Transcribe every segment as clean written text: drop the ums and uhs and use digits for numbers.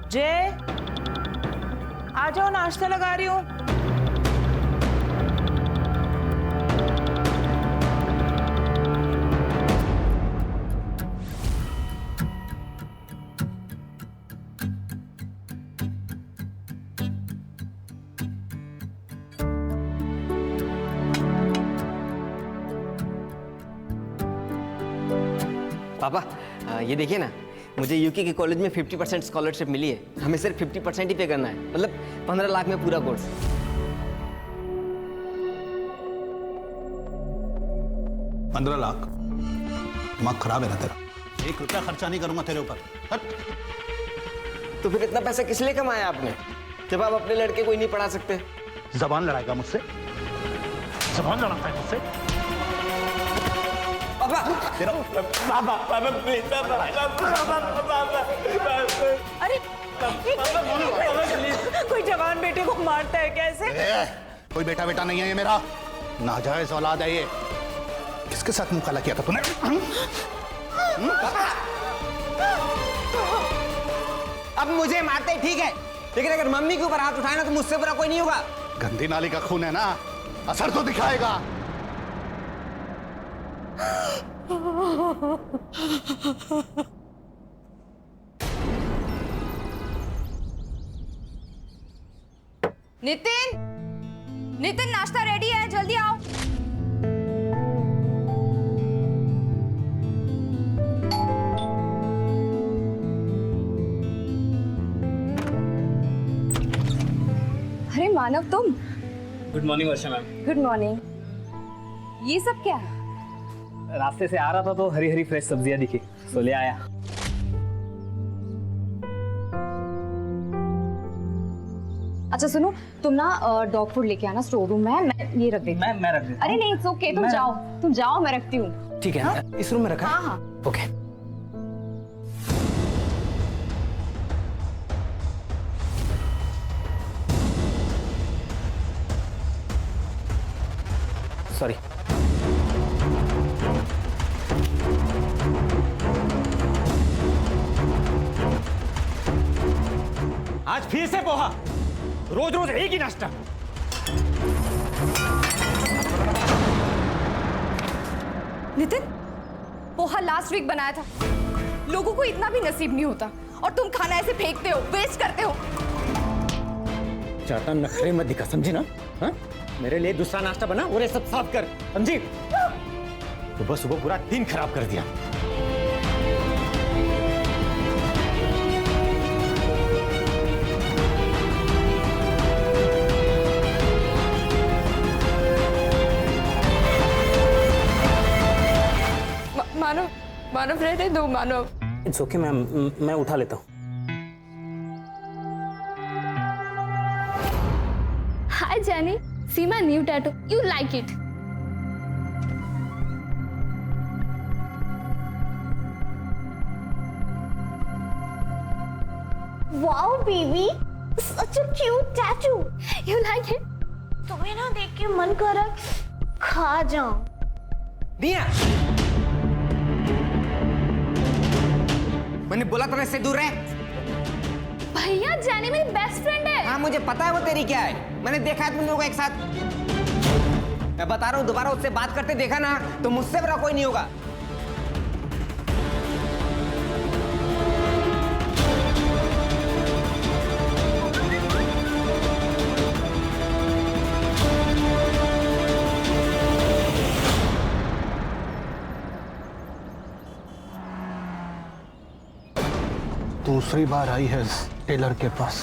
जय, आ जाओ, नाश्ता लगा रही हूँ। पापा, ये देखिए ना, मुझे यूके के कॉलेज में 50% स्कॉलरशिप मिली है। हमें सिर्फ 50% ही पे करना है, मतलब 15 लाख में पूरा कोर्स। 15 लाख? दिमाग खराब है ना तेरा? 1 रुपया खर्चा नहीं करूंगा तेरे ऊपर। तो फिर इतना पैसा किस लिए कमाया आपने, जब आप अपने लड़के को ही नहीं पढ़ा सकते? जबान लड़ाएगा मुझसे? जबान लड़ाता है मुझसे? पापा, तेरा पापा प्लीज, अरे कोई जवान बेटे को मारता है कैसे? कोई बेटा बेटा नहीं है ये मेरा, नाजायज औलाद है ये। किसके साथ मुंह काला किया था तूने? अब मुझे मारते ठीक है, लेकिन अगर मम्मी के ऊपर हाथ उठाए ना तो मुझसे बुरा कोई नहीं होगा। गंदी नाली का खून है ना, असर तो दिखाएगा। नितिन, नितिन नाश्ता रेडी है, जल्दी आओ। अरे मानव, तुम? गुड मॉर्निंग वर्षा मैम। Good morning. ये सब क्या है? रास्ते से आ रहा था तो हरी हरी फ्रेश सब्जियां दिखी, तो ले आया। अच्छा सुनो, तुम ना डॉग फूड लेके आना स्टोर रूम में, मैं ये रख देती हूँ। मैं रख देता हूँ। अरे नहीं, इट्स ओके, तुम जाओ, मैं रखती हूँ। ठीक है, हाँ? इस रूम में रखा? हाँ हाँ। ओके। सॉरी। आज फिर से पोहा, रोज रोज एक ही नाश्ता। नितिन, पोहा लास्ट वीक बनाया था, लोगों को इतना भी नसीब नहीं होता, और तुम खाना ऐसे फेंकते हो, वेस्ट करते हो। ज्यादा नखरे मत दिखा, समझी ना? हाँ? मेरे लिए दूसरा नाश्ता बना और ये सब साफ कर, समझी? सुबह सुबह पूरा दिन खराब कर दिया। मानव रहने दो, मानव। इट्स ओके मैम, मैं उठा लेता हूँ। Hi Jenny, see my new tattoo. You like it? Wow, baby, such a cute tattoo. You like it? तुम्हें ना देख के मन कर रहा है खा जाऊं। दिया, मैंने बोला तो इससे दूर रहे। भैया, जेनी मेरी बेस्ट फ्रेंड है। हाँ मुझे पता है वो तेरी क्या है, मैंने देखा है तुम लोगों को एक साथ। मैं बता रहा हूँ, दोबारा उससे बात करते देखा ना तो मुझसे बुरा कोई नहीं होगा। दूसरी बार आई है टेलर के पास।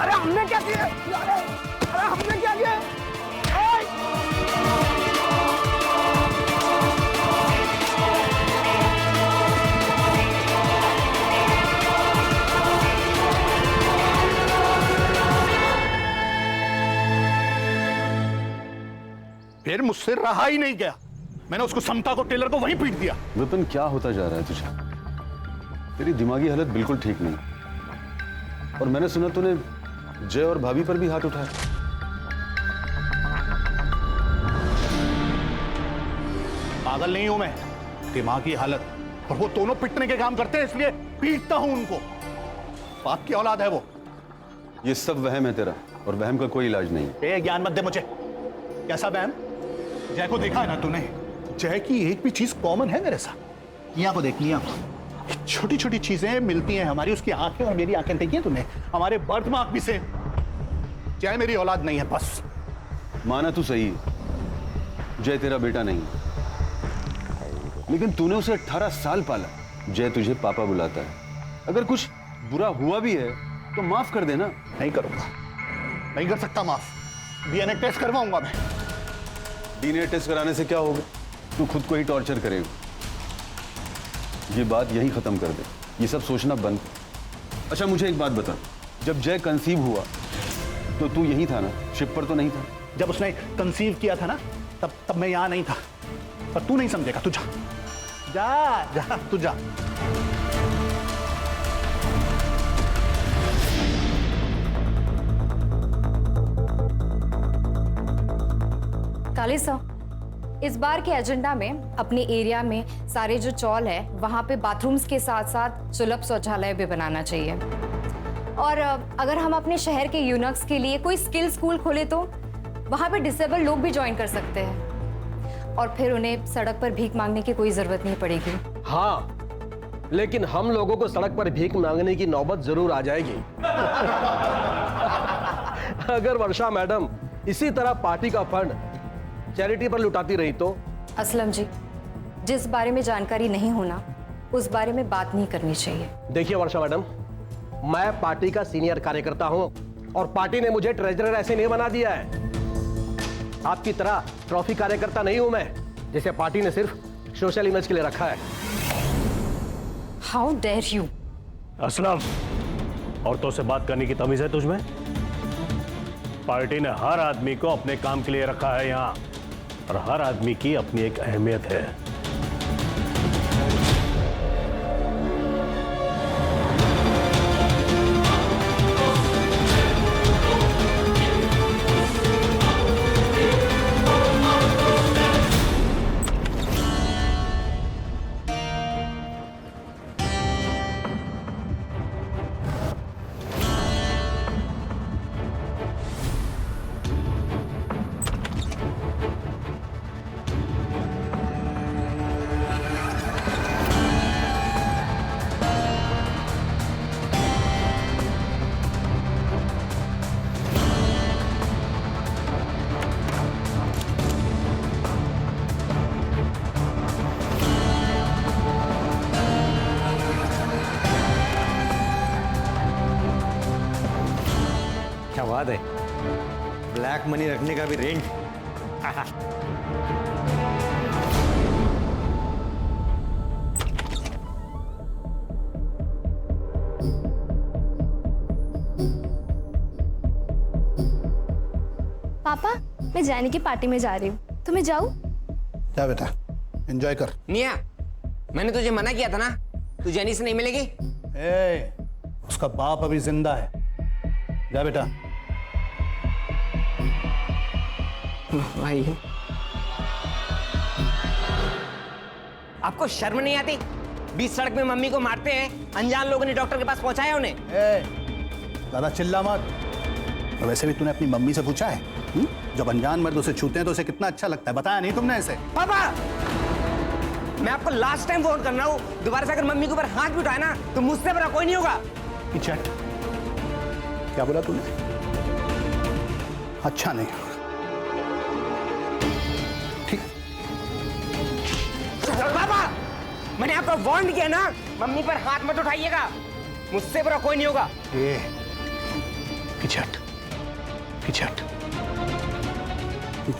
अरे हमने क्या किया? अरे हमने क्या किया? फिर मुझसे रहा ही नहीं गया। मैंने उसको समता को, टेलर को वहीं पीट दिया। विपिन, क्या होता जा रहा है तुझे? तेरी दिमागी हालत बिल्कुल ठीक नहीं। और मैंने सुना तूने जय और भाभी पर भी हाथ उठाया। पागल नहीं हूं मैं, दिमागी हालत। और वो दोनों पिटने के काम करते हैं, इसलिए पीटता हूं उनको। बाप की औलाद है वो। ये सब वहम है तेरा, और वहम का कोई इलाज नहीं। ए, ज्ञान मत दे मुझे। कैसा वहम? जय को देखा है ना तूने? जय की एक भी चीज कॉमन है मेरे साथ। मियां को देख, मियां को। छोटी छोटी चीजें मिलती हैं हमारी। उसकी आंखें और मेरी आंखें देखी हैं तूने? हमारे बर्थ मार्क भी से। जय मेरी औलाद नहीं है, बस। माना तू सही है, जय तेरा बेटा नहीं, लेकिन तूने उसे 18 साल पाला। जय तुझे पापा बुलाता है। अगर कुछ बुरा हुआ भी है तो माफ कर देना। नहीं करूंगा, नहीं कर सकता माफ। डीएनए टेस्ट करवाऊंगा मैं। डीएनए टेस्ट कराने से क्या होगा? तू खुद को ही टॉर्चर करेगा। ये बात यही खत्म कर दे, ये सब सोचना बंद। अच्छा मुझे एक बात बता, जब जय कंसीव हुआ तो तू यही था ना? शिप पर तो नहीं था? जब उसने कंसीव किया था ना, तब मैं यहां नहीं था। पर तू नहीं समझेगा। तू जा जा जा, तू जा। काली साहब, इस बार के एजेंडा में अपने एरिया में सारे जो चौल है वहाँ पे बाथरूम्स के साथ साथ सुलभ शौचालय भी बनाना चाहिए। और अगर हम अपने शहर के यूनक्स के लिए कोई स्किल स्कूल खोले तो वहाँ पे डिसेबल लोग भी ज्वाइन कर सकते हैं, और फिर उन्हें सड़क पर भीख मांगने की कोई जरूरत नहीं पड़ेगी। हाँ, लेकिन हम लोगों को सड़क पर भीख मांगने की नौबत जरूर आ जाएगी। अगर वर्षा मैडम इसी तरह पार्टी का फंड चैरिटी पर लुटाती रही तो? असलम जी, जिस बारे में जानकारी नहीं होना उस बारे में बात नहीं करनी चाहिए। देखिए वर्षा मैडम, मैं पार्टी का सीनियर कार्यकर्ता हूं और पार्टी ने मुझे ट्रेजरर ऐसे नहीं बना दिया है। आपकी तरह ट्रॉफी कार्यकर्ता नहीं हूं मैं, जिसे पार्टी ने सिर्फ सोशल इमेज के लिए रखा है। How dare you! असलम, औरतों से बात करने की तमीज है तुझमें? पार्टी ने हर आदमी को अपने काम के लिए रखा है यहाँ, और हर आदमी की अपनी एक अहमियत है। क्या बात है, ब्लैक मनी रखने का भी रेंट। पापा, मैं जाने की पार्टी में जा रही हूँ, तो मैं जाऊँ? जा बेटा, एंजॉय कर। निया, मैंने तुझे मना किया था ना, तू जैनी से नहीं मिलेगी। ए, उसका बाप अभी जिंदा है। जा बेटा। भाई, आपको शर्म नहीं आती? बीच सड़क में मम्मी को मारते हैं, अनजान लोगों ने डॉक्टर के पास पहुंचाया उन्हें। ज्यादा चिल्ला मत। और वैसे भी तूने अपनी मम्मी से पूछा है? जब अनजान मर्द उसे छूते हैं तो उसे कितना अच्छा लगता है, बताया नहीं तुमने ऐसे? पापा, मैं आपको लास्ट टाइम फोन कर रहा हूँ, दोबारा से अगर मम्मी के ऊपर हाथ भी उठाए ना तो मुझसे बड़ा कोई नहीं होगा। चैट क्या बोला तूने? अच्छा नहीं, ठीक। पापा, मैंने आपको वार्न किया ना, मम्मी पर हाथ मत उठाइएगा, मुझसे बड़ा कोई नहीं होगा। पीछे हट, पीछे हट।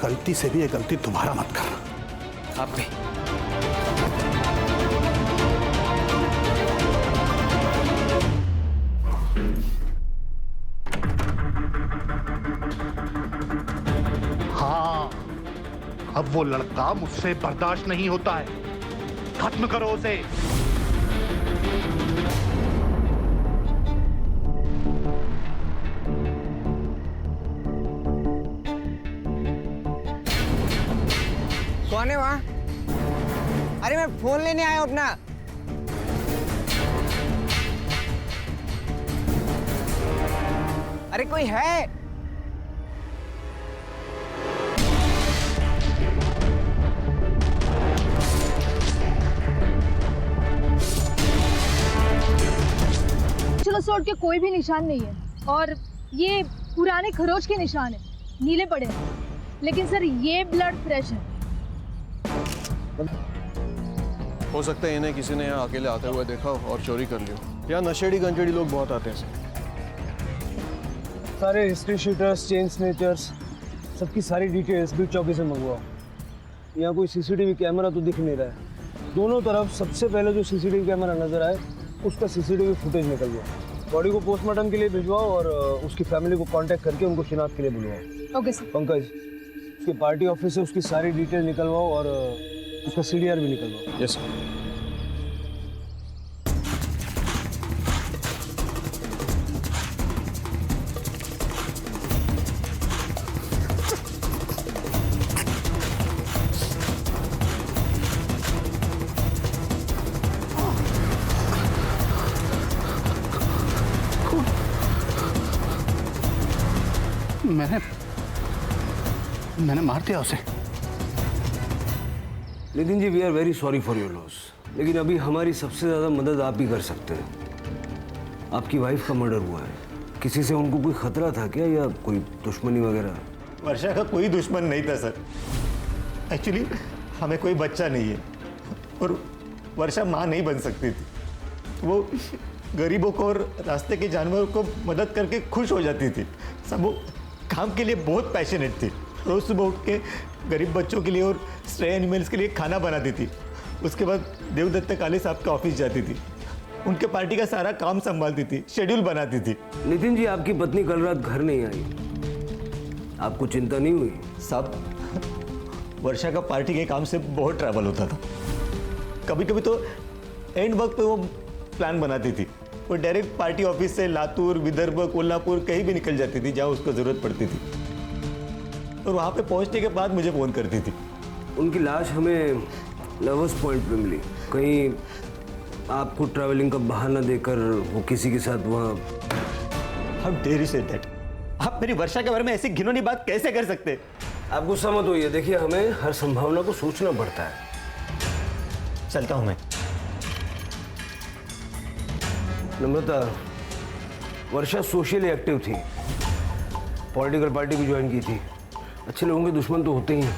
गलती से भी ये गलती दोबारा मत करना। आप भी। हाँ, अब वो लड़का मुझसे बर्दाश्त नहीं होता है, खत्म करो उसे। कौन है वहाँ? अरे मैं फोन लेने आया हूँ अपना। अरे कोई है? चलो सोड के कोई भी निशान नहीं है और ये पुराने खरोच के निशान है, नीले पड़े हैं। लेकिन सर ये ब्लड फ्रेश है। हो सकता है इन्हें किसी ने यहाँ अकेले आते हुए देखा हो और चोरी कर लियो। यहाँ नशेड़ी गंजेड़ी लोग बहुत आते हैं। सारे हिस्ट्री शीटर्स, चेन स्नेचर्स, सबकी सारी डिटेल्स भी चौकी से मंगवाओ। यहाँ कोई सीसीटीवी कैमरा तो दिख नहीं रहा है। दोनों तरफ सबसे पहले जो सीसीटीवी कैमरा नजर आए उसका सीसीटीवी फुटेज निकलवाओ। बॉडी को पोस्टमार्टम के लिए भिजवाओ और उसकी फैमिली को कांटेक्ट करके उनको शिनाख्त के लिए बुलवाओ। Okay sir. पंकज, उसके पार्टी ऑफिस से उसकी सारी डिटेल निकलवाओ और उसका सीडीआर भी निकलवाओ। Yes sir. मैंने मार दिया उसे। Nitin ji, we are very sorry for your loss, लेकिन अभी हमारी सबसे ज़्यादा मदद आप ही कर सकते हैं। आपकी वाइफ का मर्डर हुआ है, किसी से उनको कोई खतरा था क्या या कोई दुश्मनी वगैरह? वर्षा का कोई दुश्मन नहीं था सर। एक्चुअली हमें कोई बच्चा नहीं है और वर्षा माँ नहीं बन सकती थी। वो गरीबों को और रास्ते के जानवरों को मदद करके खुश हो जाती थी। सब वो काम के लिए बहुत पैशनेट थी। रोज सुबह उठ के गरीब बच्चों के लिए और स्ट्रे एनिमल्स के लिए खाना बनाती थी। उसके बाद देवदत्त काले साहब के ऑफिस जाती थी, उनके पार्टी का सारा काम संभालती थी, शेड्यूल बनाती थी। नितिन जी, आपकी पत्नी कल रात घर नहीं आई, आपको चिंता नहीं हुई? साहब, वर्षा का पार्टी के काम से बहुत ट्रैवल होता था। कभी कभी तो एंड वक्त पे वो प्लान बनाती थी। वो डायरेक्ट पार्टी ऑफिस से लातूर, विदर्भ, कोल्हापुर कहीं भी निकल जाती थी जहाँ उसको ज़रूरत पड़ती थी और वहाँ पे पहुँचने के बाद मुझे फ़ोन करती थी। उनकी लाश हमें लवर्स पॉइंट पे मिली। कहीं आपको ट्रैवलिंग का बहाना देकर वो किसी के साथ वहाँ? How dare you say that? आप मेरी वर्षा के बारे में ऐसी घिनौनी बात कैसे कर सकते? आप गुस्सा मत होइए, देखिए हमें हर संभावना को सोचना पड़ता है। चलता हूँ मैं। नम्रता, वर्षा सोशली एक्टिव थी, पॉलिटिकल पार्टी भी ज्वाइन की थी। अच्छे लोगों के दुश्मन तो होते ही हैं।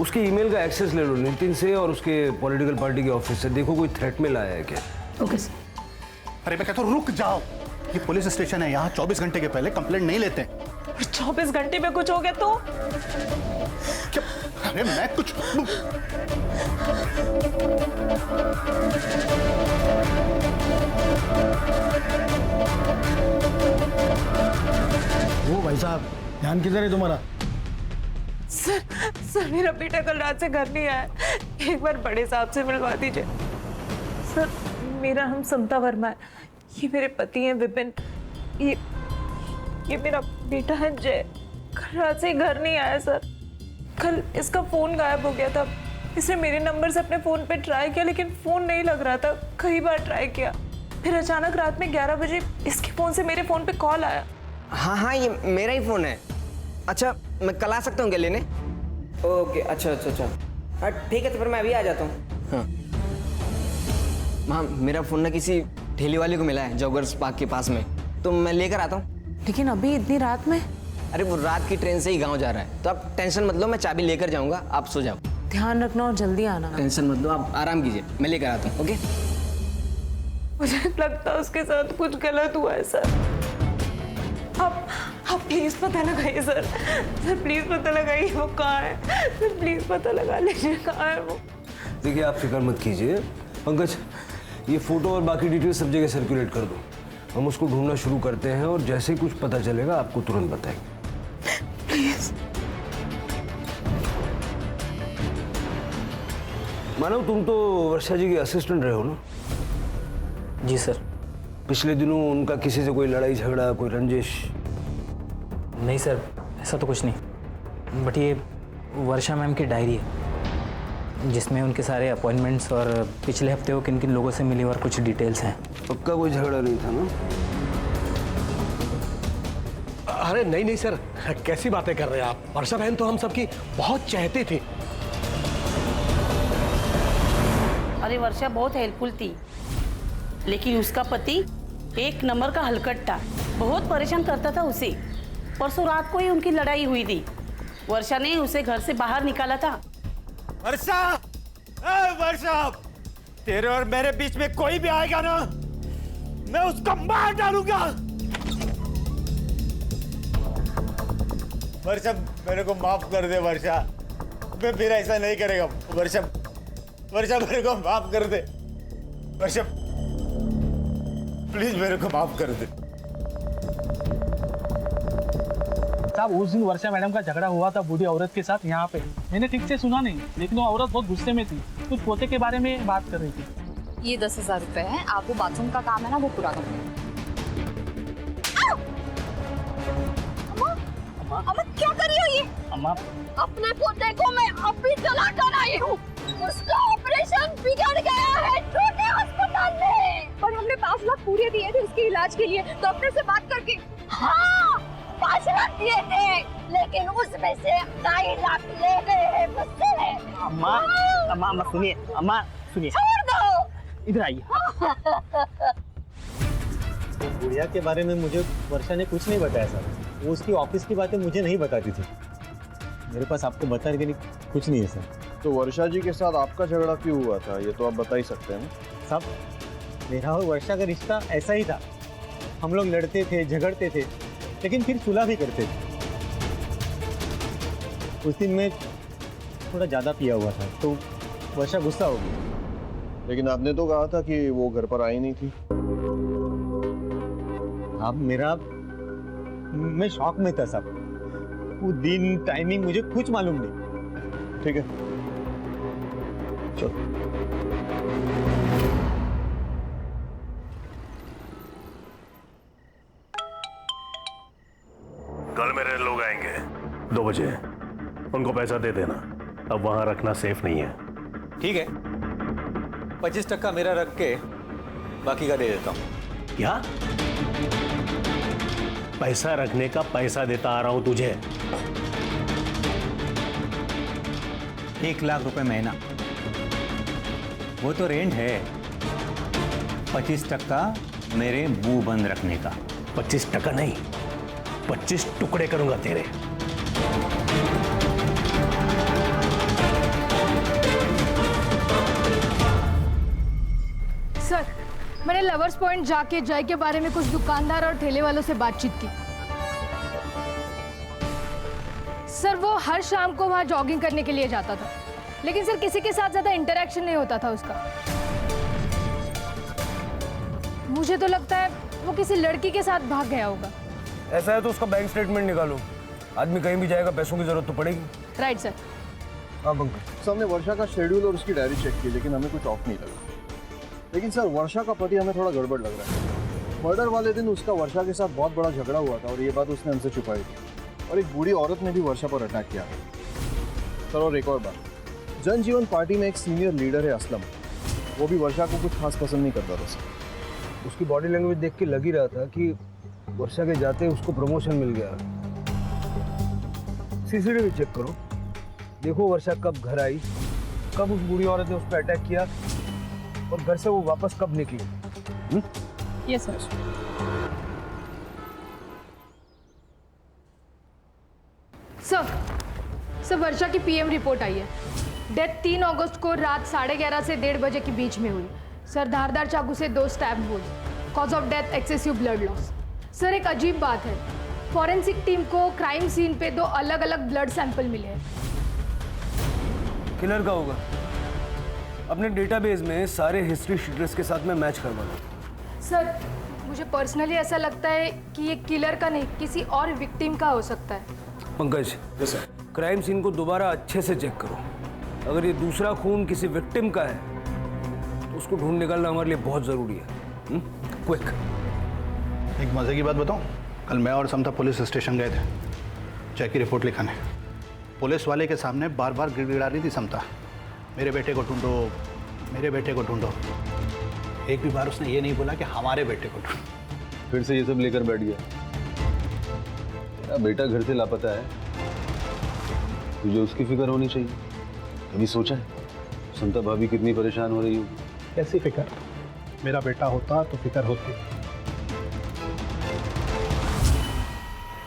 उसके ईमेल का एक्सेस ले लो नितिन से और उसके पॉलिटिकल पार्टी के ऑफिस से, देखो कोई थ्रेट मेल आया है क्या। Okay sir. अरे मैं कहता हूँ रुक जाओ, ये पुलिस स्टेशन है, यहाँ 24 घंटे के पहले कंप्लेंट नहीं लेते। 24 घंटे में कुछ हो गया तो? क्या? अरे मैं कुछ वो भाई साहब, ध्यान किधर है तुम्हारा? सर मेरा बेटा कल रात से घर नहीं आया, एक बार बड़े साहब से मिलवा दीजिए। सर मेरा नाम समता वर्मा है, ये मेरे पति हैं विपिन, ये मेरा बेटा है जय। कल रात से घर नहीं आया सर। कल इसका फोन गायब हो गया था। इसने मेरे नंबर से अपने फोन पे ट्राई किया लेकिन फोन नहीं लग रहा था, कई बार ट्राई किया। फिर अचानक रात में 11 बजे इसके फोन से मेरे फोन पे कॉल आया। हाँ हाँ, ये मेरा ही फ़ोन है। अच्छा, मैं कल आ सकता हूँ क्या लेने? ओके, अच्छा अच्छा अच्छा, हाँ ठीक है, तो फिर मैं अभी आ जाता हूँ। हाँ हाँ, मेरा फ़ोन ना किसी ठेले वाले को मिला है जॉगर्स पार्क के पास में, तो मैं लेकर आता हूँ। लेकिन अभी इतनी रात में? अरे वो रात की ट्रेन से ही गाँव जा रहा है, तो आप टेंशन मत लो, मैं चाबी लेकर जाऊँगा, आप सो जाओ। ध्यान रखना और जल्दी आना। टेंशन मत लो, आप आराम कीजिए, मैं लेकर आता हूँ। ओके? मुझे लगता है उसके साथ कुछ गलत हुआ है सर। आप प्लीज पता लगाइए सर। सर प्लीज पता लगाइए वो कहाँ है। सर प्लीज पता लगा लीजिए कहाँ है वो। देखिए आप फिक्र मत कीजिए पंकज, ये फोटो और बाकी डिटेल सब जगह सर्कुलेट कर दो। हम उसको ढूंढना शुरू करते हैं और जैसे ही कुछ पता चलेगा आपको तुरंत बताएंगे। प्लीज। मानव, तुम तो वर्षा जी के असिस्टेंट रहे हो ना? जी सर। पिछले दिनों उनका किसी से कोई लड़ाई झगड़ा, कोई रंजिश? नहीं सर, ऐसा तो कुछ नहीं। बट ये वर्षा मैम की डायरी है जिसमें उनके सारे अपॉइंटमेंट्स और पिछले हफ्ते वो किन किन लोगों से मिली और कुछ डिटेल्स हैं। पक्का कोई झगड़ा नहीं था ना? अरे नहीं नहीं सर, कैसी बातें कर रहे हैं आप? वर्षा बहन तो हम सबकी बहुत चाहती थी। अरे वर्षा बहुत हेल्पफुल थी, लेकिन उसका पति एक नंबर का हलकट्टा, बहुत परेशान करता था उसे। परसों रात को ही उनकी लड़ाई हुई थी। वर्षा ने उसे घर से बाहर निकाला था। वर्षा, वर्षा, तेरे और मेरे बीच में कोई भी आएगा ना, मैं उसको मार डालूंगा। वर्षा, मेरे को माफ कर दे वर्षा, मैं फिर ऐसा नहीं करेगा। वर्षा, वर्षा मेरे को माफ कर दे। वर्षा प्लीज मेरे को माफ कर दे। साहब उस दिन वर्षा मैडम का झगड़ा हुआ था बूढ़ी औरत के साथ यहाँ पे। मैंने ठीक से सुना नहीं, लेकिन वो औरत बहुत गुस्से में थी, कुछ पोते के बारे में बात कर रही थी। ये 10,000 रुपए है, आप वो बाथरूम का काम है ना वो पूरा कर दें। अम्मा क्या कर रही हो ये? अम्मा, अपने पोते को मैं अभी चला कर आई हूँ। उसका ऑपरेशन बिगड़ गया है छोटे अस्पताल में। पर हमने 5 लाख पूरे दिए थे उसके इलाज के लिए, डॉक्टर से बात करके। हाँ 5 लाख दिए थे, लेकिन उसमें से 2.5 लाख ले गए हैं मुझसे। अम्मा, अम्मा, अम्मा सुनिए, अम्मा सुनिए। छोड़ दो, इधर आइए। गुड़िया के बारे में मुझे वर्षा ने कुछ नहीं बताया सर। वो उसकी ऑफिस की बातें मुझे नहीं बताती थी। मेरे पास आपको बताने के लिए कुछ नहीं है सर। तो वर्षा जी के साथ आपका झगड़ा क्यों हुआ था, ये तो आप बता ही सकते हैं ना? साहब मेरा और वर्षा का रिश्ता ऐसा ही था। हम लोग लड़ते थे, झगड़ते थे, लेकिन फिर सुलह भी करते थे। उस दिन मैं थोड़ा ज़्यादा पिया हुआ था तो वर्षा गुस्सा हो गई। लेकिन आपने तो कहा था कि वो घर पर आई नहीं थी। आप मैं शॉक में था साहब। वो दिन, टाइमिंग मुझे कुछ मालूम नहीं। ठीक है चलो। कल मेरे लोग आएंगे 2 बजे, उनको पैसा दे देना। अब वहां रखना सेफ नहीं है। ठीक है, 25% मेरा रख के बाकी का दे देता हूँ। क्या? पैसा रखने का पैसा देता आ रहा हूं तुझे। 1 लाख रुपए महीना, वो तो रेंट है। 25% मेरे मुंह बंद रखने का। 25% नहीं, 25 टुकड़े करूंगा तेरे। सर मैंने लवर्स पॉइंट जाके जय के बारे में कुछ दुकानदार और ठेले वालों से बातचीत की। सर वो हर शाम को वहां जॉगिंग करने के लिए जाता था, लेकिन सर किसी के साथ ज्यादा इंटरेक्शन नहीं होता था उसका। मुझे तो लगता है वो किसी लड़की के साथ भाग गया होगा। ऐसा है तो उसका बैंक स्टेटमेंट निकालो। आदमी कहीं भी जाएगा, पैसों की जरूरत तो पड़ेगी। Right sir. हाँ पंकज, हमने वर्षा का शेड्यूल और उसकी डायरी चेक की, लेकिन हमें कुछ ऑफ नहीं लगा। लेकिन सर वर्षा का पति हमें थोड़ा गड़बड़ लग रहा है। मर्डर वाले दिन उसका वर्षा के साथ बहुत बड़ा झगड़ा हुआ था और ये बात उसने हमसे छुपाई थी। और एक बूढ़ी औरत ने भी वर्षा पर अटैक किया था। सर और एक और बात, जनजीवन पार्टी में एक सीनियर लीडर है असलम, वो भी वर्षा को कुछ खास पसंद नहीं करता था सर। उसकी बॉडी लैंग्वेज देख के लग ही रहा था कि वर्षा के जाते उसको प्रमोशन मिल गया। सीसीटीवी चेक करो, देखो वर्षा कब घर आई, कब उस बूढ़ी औरत ने उस पर अटैक किया और घर से वो वापस कब निकली। Yes sir. सर वर्षा की पीएम रिपोर्ट आई है। डेथ 3 अगस्त को रात 11:30 से 1:30 बजे के बीच में हुई। सर धारदार चाकू से 2 स्टैब हुए। Cause of death excessive blood loss. Sir एक अजीब बात है, फॉरेंसिक टीम को क्राइम सीन पे 2 अलग-अलग ब्लड सैंपल मिले हैं। किलर का होगा। अपने डेटाबेस में सारे हिस्ट्री शीटर्स के साथ में मैच करवा लो। सर, मुझे पर्सनली ऐसा लगता है कि ये किलर का नहीं, किसी और विक्टिम का हो सकता है। पंकज, क्राइम सीन को दोबारा अच्छे से चेक करो। अगर ये दूसरा खून किसी विक्टिम का है तो उसको ढूंढ निकालना हमारे लिए बहुत जरूरी है। क्विक। एक मजे की बात बताऊं, कल मैं और समता पुलिस स्टेशन गए थे जय की रिपोर्ट लिखाने। पुलिस वाले के सामने बार बार गिड़गिड़ा रही थी समता, मेरे बेटे को ढूंढो, मेरे बेटे को ढूंढो। एक भी बार उसने ये नहीं बोला कि हमारे बेटे को ढूंढो। फिर से ये सब लेकर बैठ गया। तेरा बेटा घर से लापता है, तुझे उसकी फिक्र होनी चाहिए। कभी सोचा है समता भाभी कितनी परेशान हो रही हो? कैसी फिक्र? मेरा बेटा होता तो फिक्र होती।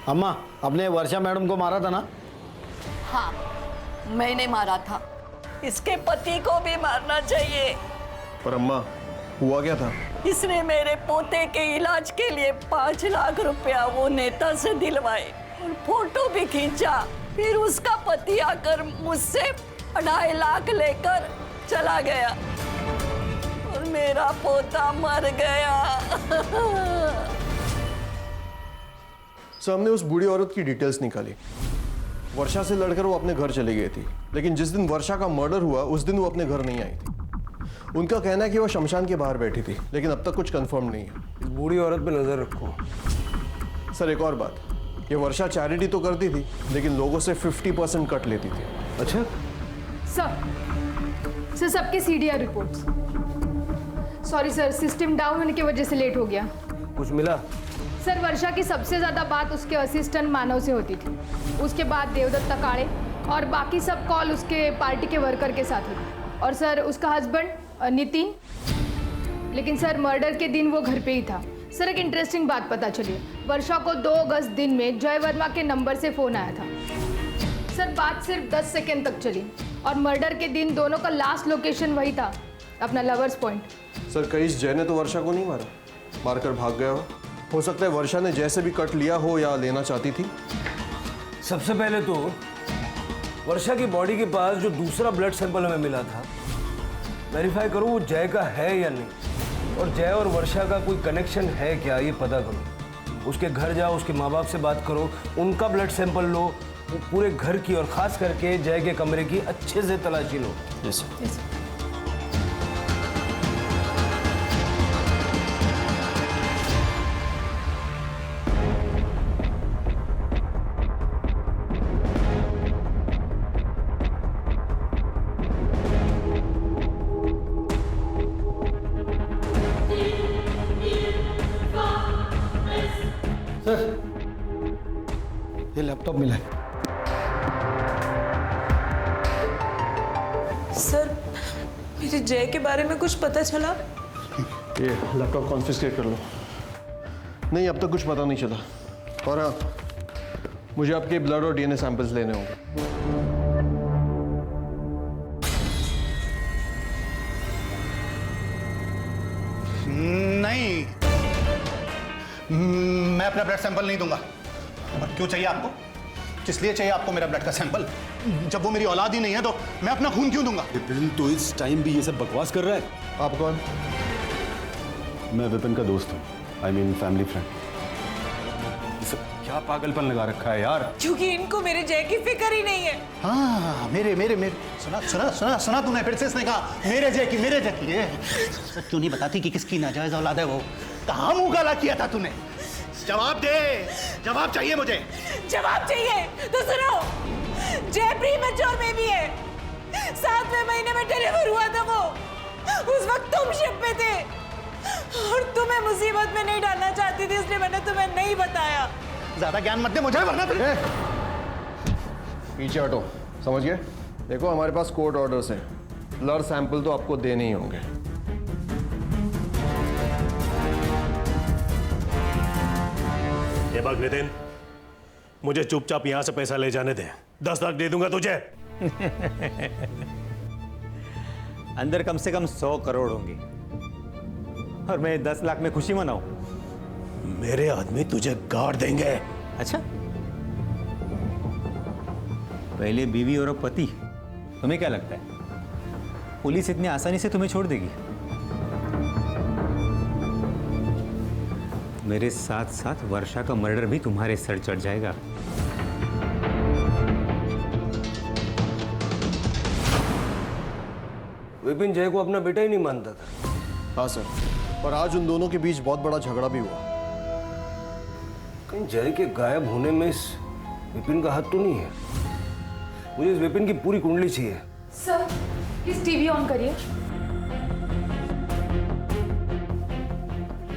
अम्मा, अपने वर्षा मैडम को मारा था ना? हाँ, मैंने मारा था। इसके पति को भी मारना चाहिए। पर अम्मा, हुआ क्या था? इसने मेरे पोते के इलाज के लिए 5 लाख रुपया वो नेता से दिलवाए और फोटो भी खींचा। फिर उसका पति आकर मुझसे 2.5 लाख लेकर चला गया और मेरा पोता मर गया। सर, हमने उस बूढ़ी औरत की डिटेल्स निकाली। वर्षा से लड़कर वो अपने घर चली गई थी, लेकिन जिस दिन वर्षा का मर्डर हुआ उस दिन वो अपने घर नहीं आई थी। उनका कहना है कि वो शमशान के बाहर बैठी थी, लेकिन अब तक कुछ कंफर्म नहीं है। इस बूढ़ी औरत पे नजर रखो। सर, एक और बात, ये वर्षा चैरिटी तो करती थी, लेकिन लोगों से 50% कट लेती थी। अच्छा सर, सबके CDR reports. Sorry sir, system down होने की वजह से लेट हो गया। कुछ मिला? सर, वर्षा की सबसे ज़्यादा बात उसके असिस्टेंट मानव से होती थी। उसके बाद देवदत्त तकाड़े और बाकी सब कॉल उसके पार्टी के वर्कर के साथ हुई। और सर, उसका हस्बैंड नितिन, लेकिन सर मर्डर के दिन वो घर पे ही था। सर, एक इंटरेस्टिंग बात पता चली। वर्षा को 2 अगस्त दिन में जय वर्मा के नंबर से फ़ोन आया था। सर, बात सिर्फ 10 सेकेंड तक चली और मर्डर के दिन दोनों का लास्ट लोकेशन वही था, अपना लवर्स पॉइंट। सर, कहीं जय ने तो वर्षा को नहीं मारा, मारकर भाग गया हो सकता है वर्षा ने जैसे भी कट लिया हो या लेना चाहती थी। सबसे पहले तो वर्षा की बॉडी के पास जो दूसरा ब्लड सैंपल हमें मिला था, वेरीफाई करो वो जय का है या नहीं, और जय और वर्षा का कोई कनेक्शन है क्या ये पता करो। उसके घर जाओ, उसके माँ बाप से बात करो, उनका ब्लड सैंपल लो, पूरे घर की और खास करके जय के कमरे की अच्छे से तलाशी लो। Yes sir. ये लैपटॉप मिला है। सर, मेरे जय के बारे में कुछ पता चला? ये लैपटॉप कॉन्फिस्केट कर लो। नहीं, अब तक कुछ पता नहीं चला। और हाँ, मुझे आपके ब्लड और डीएनए सैंपल्स लेने होंगे। नहीं, मैं अपना ब्लड सैंपल नहीं दूंगा। और क्यों चाहिए आपको? किस लिए चाहिए आपको मेरा ब्लड का सैंपल? जब वो मेरी औलाद ही नहीं है तो मैं अपना खून क्यों दूंगा? विपिन तो इस टाइम भी ये सब बकवास कर रहा है। आप कौन? मैं विपिन का दोस्त हूँ, आई मीन फैमिली फ्रेंड। ये सब क्या पागलपन लगा रखा है यार? क्योंकि इनको मेरे जय की फिक्र ही नहीं है। हाँ, मेरे मेरे मेरे सुना सुना सुना सुना तूने? फिर से इसने कहा मेरे जय की, मेरे जय की। सच क्यों नहीं बताती कि किसकी नाजायज औलाद है वो? कहाँ मुंह काला किया था तूने? जवाब दे, जवाब चाहिए मुझे। जवाब चाहिए तो सुनो, जय प्रीमैच्योर बेबी है। 7वें महीने में डिलीवर हुआ था वो। उस वक्त तुम शिप पे थे और तुम्हें मुसीबत में नहीं डालना चाहती थी, इसलिए मैंने तुम्हें नहीं बताया। ज्यादा ज्ञान मत दे मुझे, वरना पीछे हटो। समझ गए? देखो, हमारे पास कोर्ट ऑर्डर्स हैं, ब्लड सैंपल तो आपको देने ही होंगे। ये बात नितिन, मुझे चुपचाप यहां से पैसा ले जाने दे। 10 लाख दे दूंगा तुझे। अंदर कम से कम 100 करोड़ होंगे और मैं 10 लाख में खुशी मनाऊं? मेरे आदमी तुझे गाड़ देंगे। अच्छा, पहले बीवी और अब पति, तुम्हें क्या लगता है पुलिस इतनी आसानी से तुम्हें छोड़ देगी? मेरे साथ साथ वर्षा का मर्डर भी तुम्हारे सर चढ़ जाएगा। विपिन जय को अपना बेटा ही नहीं मानता था। हाँ सर, और आज उन दोनों के बीच बहुत बड़ा झगड़ा भी हुआ। कहीं जय के गायब होने में इस विपिन का हाथ तो नहीं है? मुझे इस विपिन की पूरी कुंडली चाहिए। सर प्लीज टीवी ऑन करिए।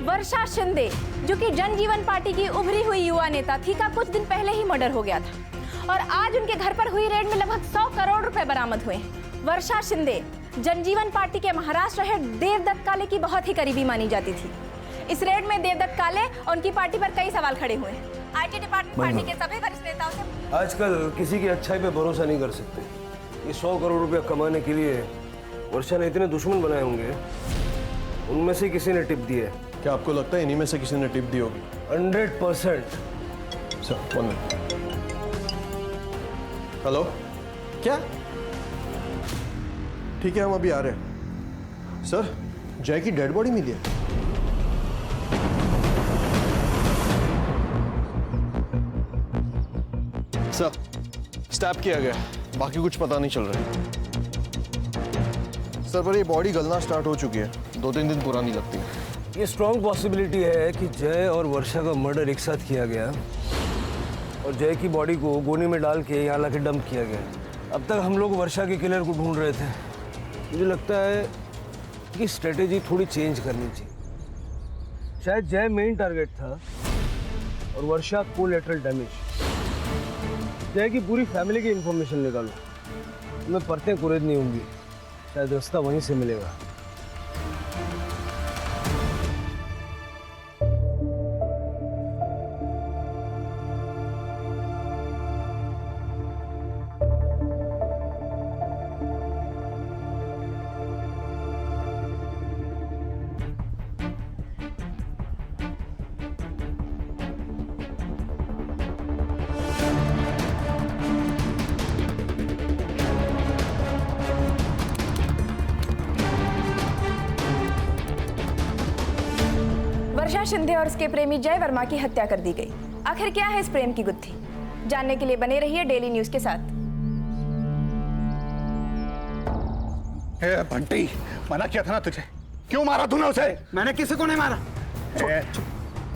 वर्षा शिंदे, जो कि जनजीवन पार्टी की उभरी हुई युवा नेता थी, का कुछ दिन पहले ही मर्डर हो गया था और आज उनके घर पर हुई रेड में लगभग 100 करोड़ रुपए बरामद हुए हैं। वर्षा शिंदे जनजीवन पार्टी के महाराष्ट्र हेड देवदत्त काले की बहुत ही करीबी मानी जाती थी। इस रेड में देवदत्त काले और उनकी पार्टी पर कई सवाल खड़े हुए हैं। आईटी डिपार्टमेंट पार्टी के सभी वरिष्ठ नेताओं से आजकल किसी की अच्छाई पे भरोसा नहीं कर सकते। ये 100 करोड़ रुपया कमाने के लिए वर्षा ने इतने दुश्मन बनाए होंगे, उनमें से किसी ने टिप दी है। क्या आपको लगता है इन्हीं में से किसी ने टिप दी होगी? 100%। Sir 1 minute. हेलो, क्या? ठीक है, हम अभी आ रहे हैं। सर, जय की डेड बॉडी मिली है। सर, स्टैब किया गया, बाकी कुछ पता नहीं चल रहा है। सर, पर ये बॉडी गलना स्टार्ट हो चुकी है, 2-3 दिन पुरानी लगती है। ये स्ट्रॉन्ग पॉसिबिलिटी है कि जय और वर्षा का मर्डर एक साथ किया गया और जय की बॉडी को गोनी में डाल के यहाँ लाके डंप किया गया। अब तक हम लोग वर्षा के किलर को ढूंढ रहे थे। मुझे लगता है कि स्ट्रेटेजी थोड़ी चेंज करनी चाहिए। शायद जय मेन टारगेट था और वर्षा कोलैटरल डैमेज। जय की पूरी फैमिली की इंफॉर्मेशन निकालो, मैं परतें कुरेदनी होंगी, शायद रास्ता वहीं से मिलेगा। वर्षा शिंदे और उसके प्रेमी जय वर्मा की हत्या कर दी गई। आखिर क्या है इस प्रेम की गुत्थी? जानने के लिए बने रहिए डेली न्यूज के साथ। बंटी, मना किया था ना तुझे, क्यों मारा तूने उसे? मैंने किसी को नहीं मारा।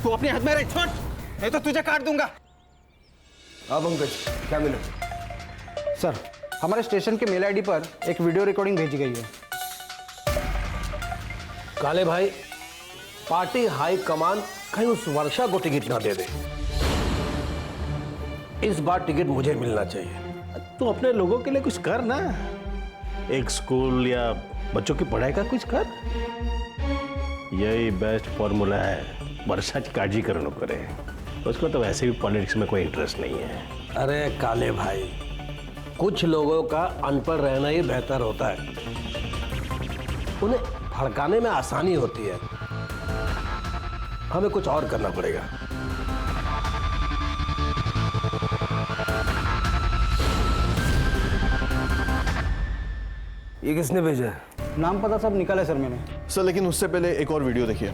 तू अपने हाथ में रख, छोड़, नहीं तो तुझे काट दूंगा। आप पंकज, क्या मिला? सर, हमारे स्टेशन के मेल आईडी पर एक वीडियो रिकॉर्डिंग भेजी गई है। काले भाई, पार्टी हाई कमान कहीं उस वर्षा को टिकट ना दे दे। इस बार टिकट मुझे मिलना चाहिए। तू अपने लोगों के लिए कुछ कर ना, एक स्कूल या बच्चों की पढ़ाई का कुछ कर। यही बेस्ट फॉर्मूला है वर्षा की काळजी करो करे। उसको तो वैसे भी पॉलिटिक्स में कोई इंटरेस्ट नहीं है। अरे काले भाई, कुछ लोगों का अनपढ़ रहना ही बेहतर होता है, उन्हें भड़काने में आसानी होती है। हमें कुछ और करना पड़ेगा। ये किसने भेजा है? नाम पता सब निकाला है सर मैंने। सर, लेकिन उससे पहले एक और वीडियो देखिए।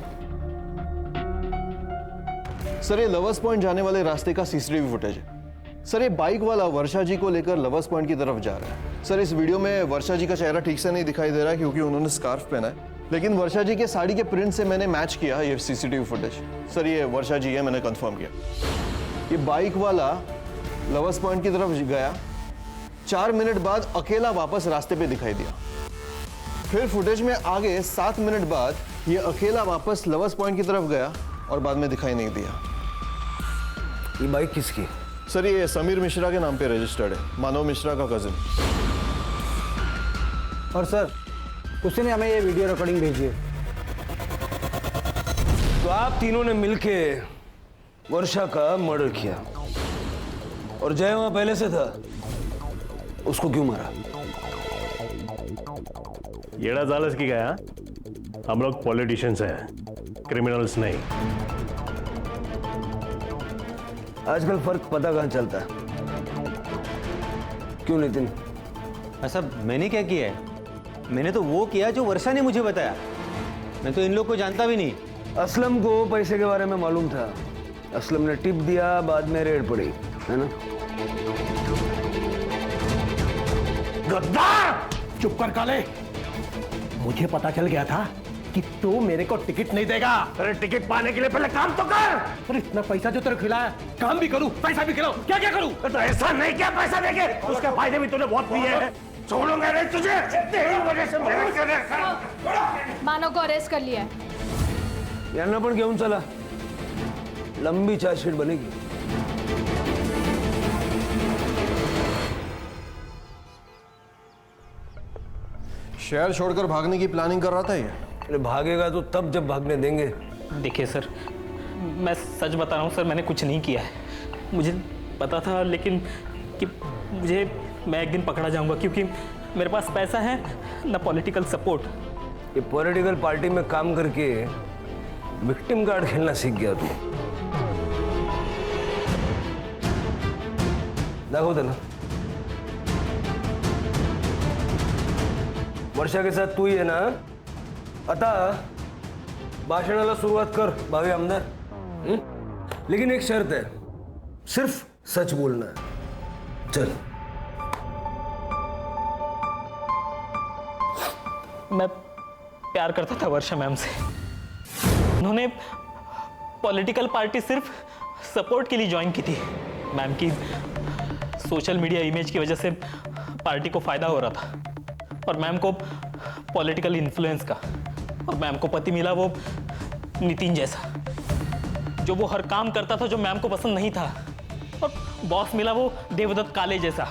सर, ये लवर्स पॉइंट जाने वाले रास्ते का सीसीटीवी फुटेज है। सर, ये बाइक वाला वर्षा जी को लेकर लवर्स पॉइंट की तरफ जा रहा है। सर, इस वीडियो में वर्षा जी का चेहरा ठीक से नहीं दिखाई दे रहा है क्योंकि उन्होंने स्कार्फ पहना है, लेकिन वर्षा जी के साड़ी के प्रिंट से मैंने मैच किया ये सीसीटीवी फुटेज। सर, ये वर्षा जी है, मैंने कंफर्म किया। ये बाइक वाला लवर्स पॉइंट की तरफ गया, 4 मिनट बाद अकेला वापस रास्ते पे दिखाई दिया। फिर फुटेज में आगे 7 मिनट बाद ये अकेला वापस लवर्स पॉइंट की तरफ गया और बाद में दिखाई नहीं दिया। ये बाइक किसकी? सर, ये समीर मिश्रा के नाम पे रजिस्टर्ड है, मानव मिश्रा का कजिन। और सर, उसने हमें ये वीडियो रिकॉर्डिंग भेजी है। तो आप तीनों ने मिलके वर्षा का मर्डर किया और जय वहां पहले से था, उसको क्यों मारा? येड़ा जालस की गया, हम लोग पॉलिटिशियंस हैं, क्रिमिनल्स नहीं। आजकल फर्क पता कहाँ चलता है। क्यों नितिन? ऐसा मैंने क्या किया है? मैंने तो वो किया जो वर्षा ने मुझे बताया। मैं तो इन लोग को जानता भी नहीं। असलम को पैसे के बारे में मालूम था। असलम ने टिप दिया, बाद में रेड पड़ी, है ना? गद्दार! चुप कर काले। मुझे पता चल गया था कि तू मेरे को टिकट नहीं देगा। अरे टिकट पाने के लिए पहले काम तो कर। अरे इतना पैसा जो तेरे खिलाया, काम भी करूं, पैसा भी खिलाऊं, क्या क्या करूं? तो ऐसा नहीं क्या पैसा देके, उसके फायदे भी तूने बहुत लिए हैं। छोड़ूंगा नहीं तुझे, तेरी वजह से मेहनत कर रहा है। मानव को अरेस्ट कर लिया है। यांना पण घेऊन चला, लंबी चार्जशीट बनेगी। शहर छोड़कर भागने की प्लानिंग कर रहा था ये। अरे भागेगा तो तब जब भागने देंगे। देखिए सर, मैं सच बता रहा हूँ सर, मैंने कुछ नहीं किया है। मुझे पता था लेकिन कि मैं एक दिन पकड़ा जाऊंगा, क्योंकि मेरे पास पैसा है ना पॉलिटिकल सपोर्ट। ये पॉलिटिकल पार्टी में काम करके विक्टिम कार्ड खेलना सीख गया तू। दाखव त्याला। वर्षा के साथ तू ही है ना? आता भाषणाला सुरुवात कर, भावी आमदार। लेकिन एक शर्त है, सिर्फ सच बोलना है। चल। मैं प्यार करता था वर्षा मैम से। उन्होंने पॉलिटिकल पार्टी सिर्फ सपोर्ट के लिए ज्वाइन की थी। मैम की सोशल मीडिया इमेज की वजह से पार्टी को फायदा हो रहा था, और मैम को पॉलिटिकल इन्फ्लुएंस का। और मैम को पति मिला वो नितिन जैसा, जो वो हर काम करता था जो मैम को पसंद नहीं था। और बॉस मिला वो देवदत्त काले जैसा।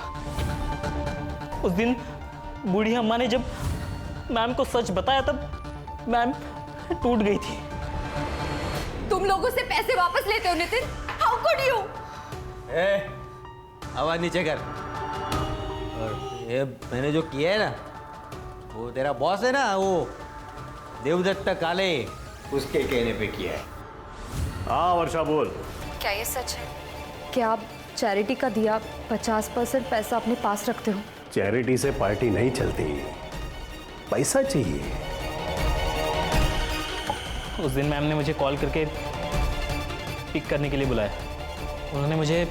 उस दिन बूढ़ी अम्मा ने जब मैम को सच बताया तब मैम टूट गई थी। तुम लोगों से पैसे वापस लेते हो नितिन? How could you? आवाज नीचे कर। और ये मैंने जो किया है ना, वो तेरा बॉस है ना, वो देवदत्त काले, उसके कहने पे किया है। हाँ वर्षा बोल। क्या ये सच है कि आप चैरिटी का दिया 50% पैसा अपने पास रखते हो? चैरिटी से पार्टी नहीं चलती, पैसा चाहिए। उस दिन मैम ने मुझे कॉल करके पिक करने के लिए बुलाया। उन्होंने मुझे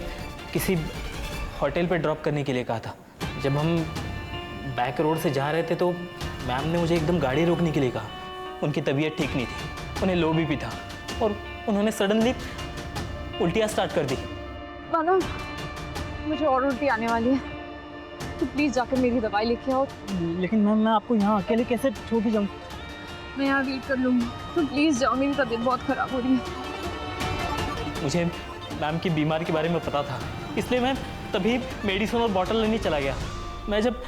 किसी होटल पे ड्रॉप करने के लिए कहा था। जब हम बैक रोड से जा रहे थे तो मैम ने मुझे एकदम गाड़ी रोकने के लिए कहा। उनकी तबीयत ठीक नहीं थी, उन्हें लो बीपी था, और उन्होंने सडनली उल्टियाँ स्टार्ट कर दी। मानो मुझे और उल्टी आने वाली है, तो प्लीज जाकर मेरी दवाई लेके आओ। लेकिन मैम मैं आपको यहाँ अकेले कैसे छोड़ के जाऊँ? मैं यहाँ वेट कर लूँगी, तो प्लीज जाओ, मेरी तबीयत बहुत खराब हो रही है। मुझे मैम की बीमारी के बारे में पता था, इसलिए मैं तभी मेडिसिन और बॉटल लेने चला गया। मैं जब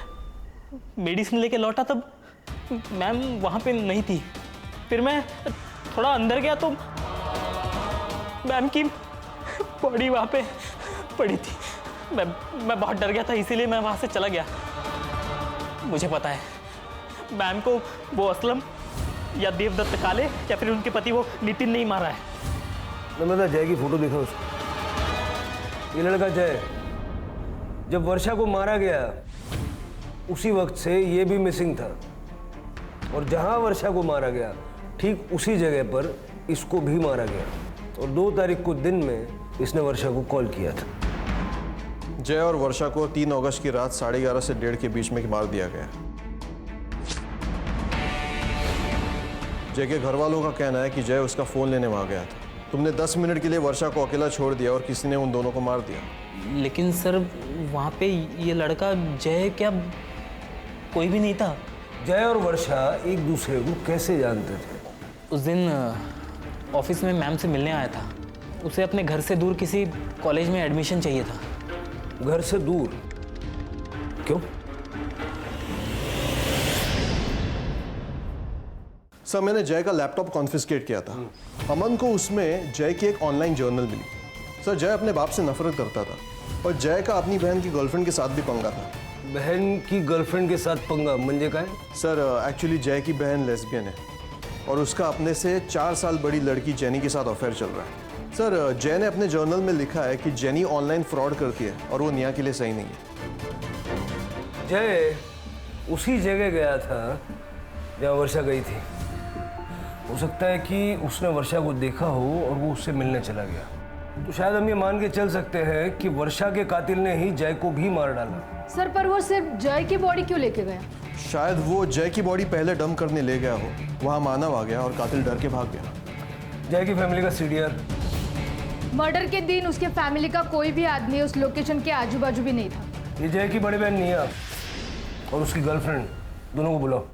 मेडिसिन लेके लौटा तब मैम वहाँ पे नहीं थी। फिर मैं थोड़ा अंदर गया तो मैम की बॉडी वहाँ पे पड़ी थी। मैं बहुत डर गया था, इसीलिए मैं वहाँ से चला गया। मुझे पता है मैम को वो असलम या देवदत्त काले या फिर उनके पति वो नितिन नहीं मारा है। मैं जय की फोटो देखा उसको। ये लड़का जय जब वर्षा को मारा गया उसी वक्त से ये भी मिसिंग था, और जहां वर्षा को मारा गया ठीक उसी जगह पर इसको भी मारा गया। और 2 तारीख को दिन में इसने वर्षा को कॉल किया था। जय और वर्षा को 3 अगस्त की रात 11:30 से 1:30 के बीच में मार दिया गया। जय के घर वालों का कहना है कि जय उसका फोन लेने वहां गया था। तुमने 10 मिनट के लिए वर्षा को अकेला छोड़ दिया और किसी ने उन दोनों को मार दिया। लेकिन सर वहाँ पे ये लड़का जय क्या कोई भी नहीं था। जय और वर्षा एक दूसरे को कैसे जानते थे? उस दिन ऑफिस में मैम से मिलने आया था। उसे अपने घर से दूर किसी कॉलेज में एडमिशन चाहिए था। घर से दूर क्यों? सर मैंने जय का लैपटॉप कॉन्फिस्केट किया था। अमन को उसमें जय की एक ऑनलाइन जर्नल मिली। सर जय अपने बाप से नफरत करता था और जय का अपनी बहन की गर्लफ्रेंड के साथ भी पंगा था। बहन की गर्लफ्रेंड के साथ पंगा म्हणजे काय? सर एक्चुअली जय की बहन लेस्बियन है और उसका अपने से 4 साल बड़ी लड़की जेनी के साथ अफेयर चल रहा है। सर जय ने अपने जर्नल में लिखा है कि जेनी ऑनलाइन फ्रॉड करती है और वो निया के लिए सही नहीं है। जय उसी जगह गया था जहाँ वर्षा गई थी। हो सकता है कि उसने वर्षा को देखा हो और वो उससे मिलने चला गया। तो शायद हम ये मान के चल सकते हैं कि वर्षा के कातिल ने ही जय को भी मार डाला। सर पर वो सिर्फ जय की बॉडी क्यों लेके गया? शायद वो जय की बॉडी पहले डंप करने ले गया हो, वहाँ मानव आ गया और कातिल डर के भाग गया। जय की फैमिली का सीडीआर। मर्डर के दिन उसके फैमिली का कोई भी आदमी उस लोकेशन के आजू बाजू भी नहीं था। ये जय की बड़ी बहन निया और उसकी गर्लफ्रेंड, दोनों को बुलाओ।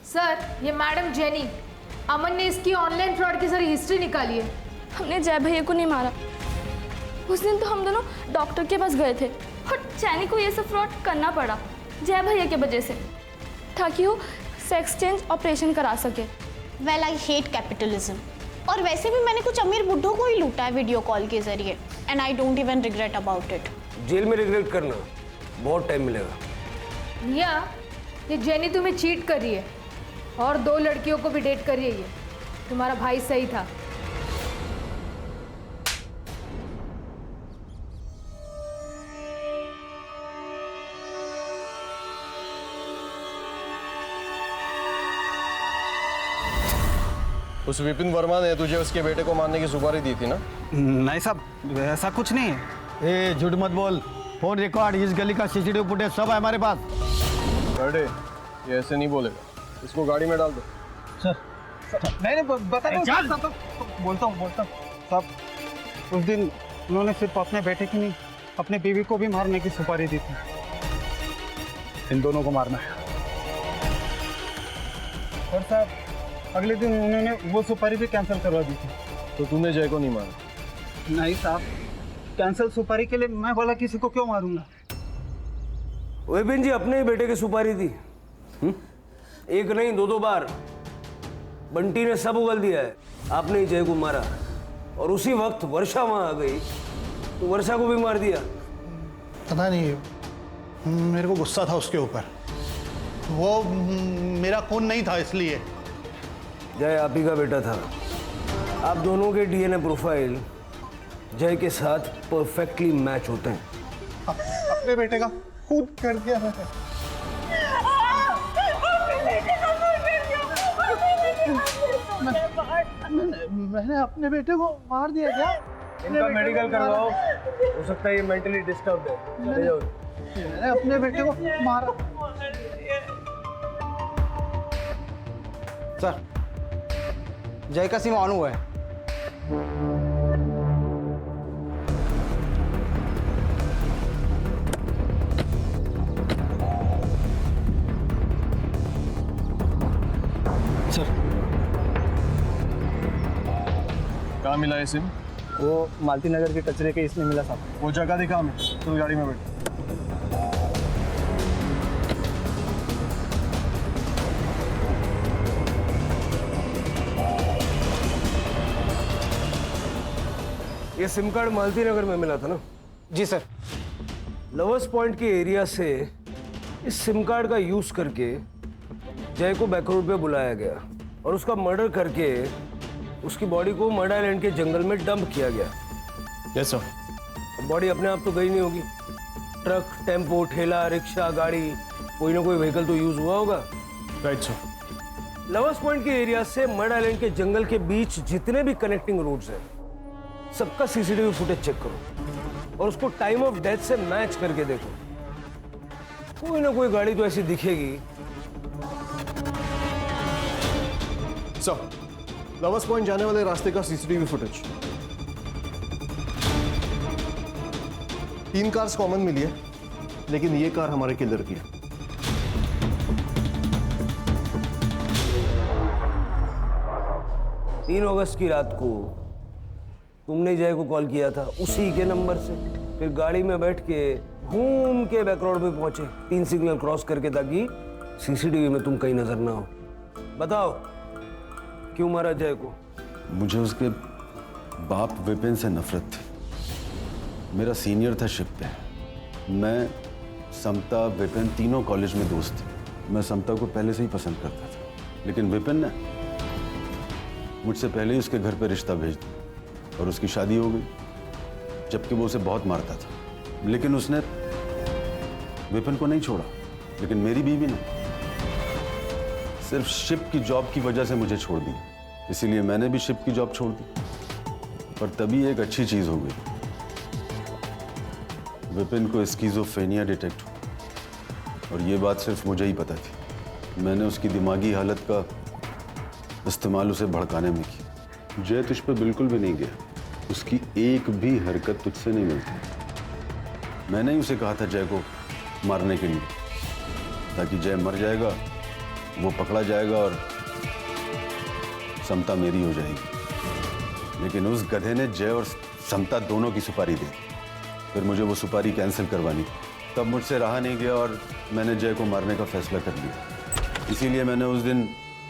सर ये मैडम जेनी, अमन ने इसकी ऑनलाइन फ्रॉड की सारी हिस्ट्री निकाली है। हमने जय भैया को नहीं मारा। उस दिन तो हम दोनों डॉक्टर के पास गए थे और जैनी को ये सब फ्रॉड करना पड़ा जय भैया की वजह से, ताकि वो सेक्स चेंज ऑपरेशन करा सके। Well I hate capitalism. और वैसे भी मैंने कुछ अमीर बुड्ढों को ही लूटा है वीडियो कॉल के जरिए, and I don't even regret about it. Jail में रिग्रेट करना बहुत टाइम मिलेगा। निया, ये जेनी तुम्हें चीट कर रही है और 2 लड़कियों को भी डेट कर रही है। ये तुम्हारा भाई सही था। उस विपिन वर्मा ने तुझे उसके बेटे को मारने की सुपारी दी थी ना? नहीं साहब, ऐसा कुछ नहीं है। ए झूठ मत बोल। फोन रिकॉर्ड, इस गली का सीसीटीवी फुटेज सब है हमारे पास। बर्डे ये ऐसे नहीं बोलेगा, इसको गाड़ी में डाल दो। सर नहीं बता दो। बोलता हूँ साहब, उस दिन उन्होंने सिर्फ अपने बेटे की नहीं, अपने बीवी को भी मारने की सुपारी दी थी। इन दोनों को मारना है। और साहब अगले दिन उन्होंने वो सुपारी भी कैंसिल करवा दी थी। तो तूने जय को नहीं मारा? नहीं साहब, कैंसिल सुपारी के लिए मैं बोला किसी को क्यों मारूंगा। विपिन जी अपने ही बेटे की सुपारी दी। एक नहीं 2 बार बंटी ने सब उगल दिया है। आपने ही जय को मारा और उसी वक्त वर्षा वहां आ गई तो वर्षा को भी मार दिया। पता नहीं, मेरे को गुस्सा था उसके ऊपर। वो मेरा खून नहीं था इसलिए। जय आप ही का बेटा था। आप दोनों के डीएनए प्रोफाइल जय के साथ परफेक्टली मैच होते हैं। अपने बेटे का खून कर दिया मैंने। मैंने अपने बेटे को मार दिया क्या? इनका मेडिकल करवाओ, हो सकता है ये मेंटली डिस्टर्ब्ड है। ले जाओ। मैंने अपने बेटे को मारा। सर जय का सिम ऑन हुआ है। सर कहाँ मिला है सिम? वो मालती नगर के कचरे के इसमें मिला साहब। वो जगह दिखा हमें, तुम गाड़ी में बैठ। ये सिम कार्ड मालती नगर में मिला था ना? जी सर। लवर्स पॉइंट के एरिया से इस सिम कार्ड का यूज करके जय को बैकरोड पे बुलाया गया और उसका मर्डर करके उसकी बॉडी को मर्डर आइलैंड के जंगल में डंप किया गया। Yes sir. बॉडी अपने आप तो गई नहीं होगी। ट्रक, टेम्पो, ठेला, रिक्शा, गाड़ी, कोई ना कोई व्हीकल तो यूज हुआ होगा। Right sir. लवर्स पॉइंट के एरिया से मर्डर आइलैंड के जंगल के बीच जितने भी कनेक्टिंग रोड्स हैं सबका सीसीटीवी फुटेज चेक करो और उसको टाइम ऑफ डेथ से मैच करके देखो। कोई ना कोई गाड़ी तो ऐसी दिखेगी। सर लवर्स पॉइंट जाने वाले रास्ते का सीसीटीवी फुटेज 3 कार्स कॉमन मिली है, लेकिन ये कार हमारे किलर की है। तीन अगस्त की रात को तुमने जय को कॉल किया था उसी के नंबर से, फिर गाड़ी में बैठ के घूम के बैक रोड पे पहुंचे 3 सिग्नल क्रॉस करके, ताकि सीसीटीवी में तुम कहीं नजर ना हो। बताओ क्यों मारा जय को? मुझे उसके बाप विपिन से नफरत थी। मेरा सीनियर था शिप पे। मैं, समता, विपिन तीनों कॉलेज में दोस्त थे। मैं समता को पहले से ही पसंद करता था, लेकिन विपिन ने मुझसे पहले ही उसके घर पे रिश्ता भेज दिया। और उसकी शादी हो गई, जबकि वो उसे बहुत मारता था। लेकिन उसने विपिन को नहीं छोड़ा, लेकिन मेरी बीवी ने सिर्फ शिप की जॉब की वजह से मुझे छोड़ दी। इसीलिए मैंने भी शिप की जॉब छोड़ दी। पर तभी एक अच्छी चीज हो गई, विपिन को स्किज़ोफ्रेनिया डिटेक्ट हुआ, और ये बात सिर्फ मुझे ही पता थी। मैंने उसकी दिमागी हालत का इस्तेमाल उसे भड़काने में किया। जय तुझ पे बिल्कुल भी नहीं गया, उसकी एक भी हरकत तुझसे नहीं मिलती। मैंने ही उसे कहा था जय को मारने के लिए, ताकि जय मर जाएगा, वो पकड़ा जाएगा और समता मेरी हो जाएगी। लेकिन उस गधे ने जय और समता दोनों की सुपारी दी। फिर मुझे वो सुपारी कैंसिल करवानी, तब मुझसे रहा नहीं गया और मैंने जय को मारने का फैसला कर लिया। इसीलिए मैंने उस दिन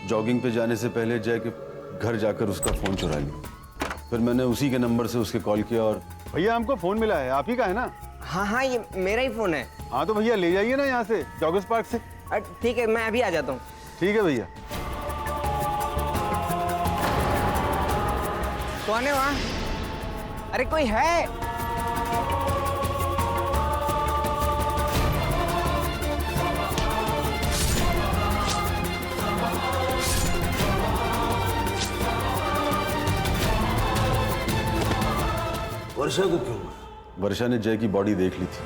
जॉगिंग पे जाने से पहले जय के घर जाकर उसका फ़ोन चुरा लिया। फिर मैंने उसी के नंबर से उसके कॉल किया। और भैया हमको फ़ोन मिला है, आप ही का है ना? हाँ हाँ, ये मेरा ही फ़ोन है। हाँ तो भैया ले जाइए ना यहाँ से, जॉगर्स पार्क से। ठीक है, मैं अभी आ जाता हूँ। ठीक है भैया। कौन है वहाँ? अरे कोई है? वर्षा को क्यों? वर्षा ने जय की बॉडी देख ली थी।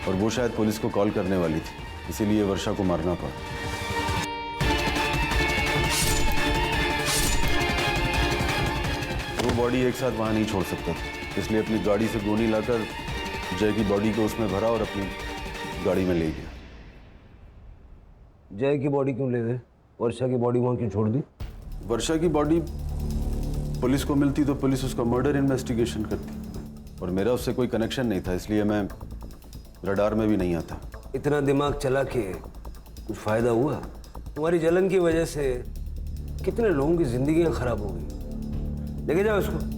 और वो शायद पुलिस को कॉल करने वाली थी, इसीलिए वर्षा को मारना पड़ा। वो बॉडी एक साथ वहां नहीं छोड़ सकता था, इसलिए अपनी गाड़ी से गोनी लाकर जय की बॉडी को उसमें भरा और अपनी गाड़ी में ले गया। जय की बॉडी क्यों ले गए? वर्षा की बॉडी वहां क्यों छोड़ दी? वर्षा की बॉडी पुलिस को मिलती तो पुलिस उसका मर्डर इन्वेस्टिगेशन करती, और मेरा उससे कोई कनेक्शन नहीं था, इसलिए मैं रडार में भी नहीं आता। इतना दिमाग चला के कुछ फायदा हुआ? तुम्हारी जलन की वजह से कितने लोगों की जिंदगियां खराब हो गई। लेके जाओ उसको।